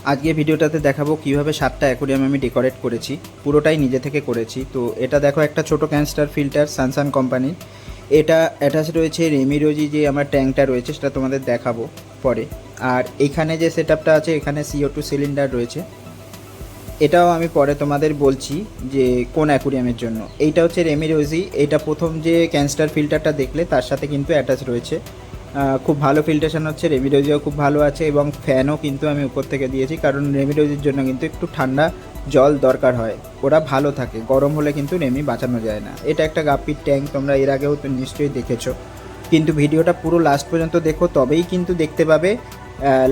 আজকে ভিডিওটাতে দেখাবো কিভাবে 7টা অ্যাকোরিয়াম আমি ডেকোরেট করেছি, পুরোটাই নিজে থেকে করেছি। তো এটা দেখো একটা ছোট ক্যানস্টার ফিল্টার সানসান কোম্পানির। এটা অ্যাটাচ রয়েছে রেমিরোজি যে আমার ট্যাঙ্কটা রয়েছে সেটা তোমাদের দেখাবো পরে। আর এইখানে যে সেটআপটা আছে এখানে CO2 সিলিন্ডার রয়েছে, এটাও আমি পরে তোমাদের বলছি যে কোন অ্যাকোরিয়ামের জন্য। এইটা হচ্ছে রেমিরোজি, এটা প্রথম যে ক্যানস্টার ফিল্টারটা দেখলে তার সাথে কিন্তু অ্যাটাচ রয়েছে। খুব ভালো ফিল্ট্রেশন হচ্ছে, রেমিরোজিও খুব ভালো আছে এবং ফ্যানও কিন্তু আমি উপর থেকে দিয়েছি, কারণ রেমিরোজির জন্য কিন্তু একটু ঠান্ডা জল দরকার হয়, ওরা ভালো থাকে, গরম হলে কিন্তু রেমি বাঁচানো যায় না। এটা একটা গাপ্পির ট্যাঙ্ক, তোমরা এর আগেও তো নিশ্চয়ই দেখেছো, কিন্তু ভিডিওটা পুরো লাস্ট পর্যন্ত দেখো, তবেই কিন্তু দেখতে পাবে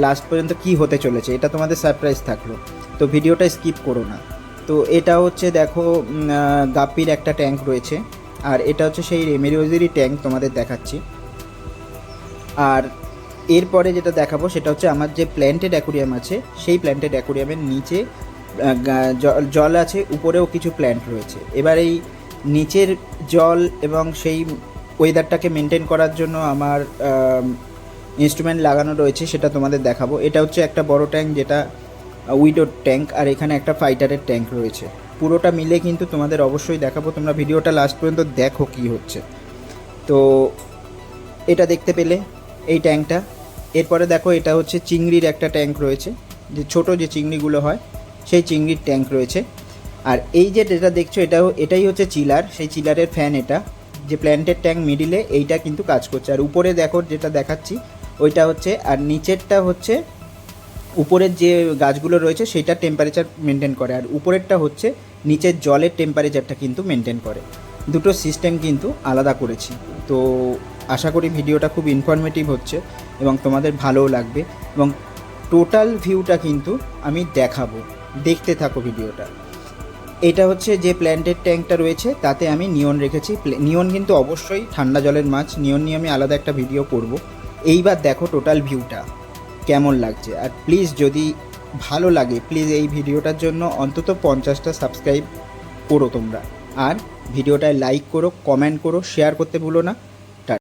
লাস্ট পর্যন্ত কি হতে চলেছে, এটা তোমাদের সারপ্রাইজ থাকলো। তো ভিডিওটা স্কিপ করো না। তো এটা হচ্ছে দেখো গাপ্পির একটা ট্যাঙ্ক রয়েছে, আর এটা হচ্ছে সেই রেমিরোজিরই ট্যাঙ্ক তোমাদের দেখাচ্ছি। আর এরপরে যেটা দেখাবো সেটা হচ্ছে আমার যে প্ল্যান্টেড অ্যাকোরিয়াম আছে, সেই প্ল্যান্টেড অ্যাকোরিয়ামের নিচে জল আছে, উপরেও কিছু প্ল্যান্ট রয়েছে। এবার এই নিচের জল এবং সেই ওয়েদারটাকে মেনটেন করার জন্য আমার ইনস্ট্রুমেন্ট লাগানো রয়েছে, সেটা তোমাদের দেখাবো। এটা হচ্ছে একটা বড় ট্যাঙ্ক যেটা উইডোর ট্যাঙ্ক, আর এখানে একটা ফাইটারের ট্যাঙ্ক রয়েছে। পুরোটা মিলে কিন্তু তোমাদের অবশ্যই দেখাবো, তোমরা ভিডিওটা লাস্ট পর্যন্ত দেখো কী হচ্ছে। তো এটা দেখতে পেলে এই ট্যাঙ্কটা। এরপরে দেখো এটা হচ্ছে চিংড়ির একটা ট্যাঙ্ক রয়েছে, যে ছোটো যে চিংড়িগুলো হয় সেই চিংড়ির ট্যাঙ্ক রয়েছে। আর এই যে যেটা দেখছো এটাই হচ্ছে চিলার, সেই চিলারের ফ্যান। এটা যে প্ল্যান্টের ট্যাঙ্ক মিডিলে এইটা কিন্তু কাজ করছে। আর উপরে দেখো যেটা দেখাচ্ছি ওইটা হচ্ছে, আর নিচেরটা হচ্ছে উপরের যে গাছগুলো রয়েছে সেইটার টেম্পারেচার মেনটেন করে, আর উপরেরটা হচ্ছে নিচের জলের টেম্পারেচারটা কিন্তু মেনটেন করে। দুটো সিস্টেম কিন্তু আলাদা করেছি। তো আশা করি ভিডিওটা খুব ইনফরমেটিভ হচ্ছে এবং তোমাদের ভালোও লাগবে, এবং টোটাল ভিউটা কিন্তু আমি দেখাবো, দেখতে থাকো ভিডিওটা। এটা হচ্ছে যে প্ল্যান্টেড ট্যাঙ্কটা রয়েছে, তাতে আমি নিয়ন রেখেছি। নিয়ন কিন্তু অবশ্যই ঠান্ডা জলের মাছ, নিয়ন নিয়ে আমি আলাদা একটা ভিডিও করব। এইবার দেখো টোটাল ভিউটা কেমন লাগছে। আর প্লিজ যদি ভালো লাগে প্লিজ এই ভিডিওটার জন্য অন্তত 50টা সাবস্ক্রাইব করো তোমরা, আর ভিডিওটায় লাইক করো, কমেন্ট করো, শেয়ার করতে ভুলো না।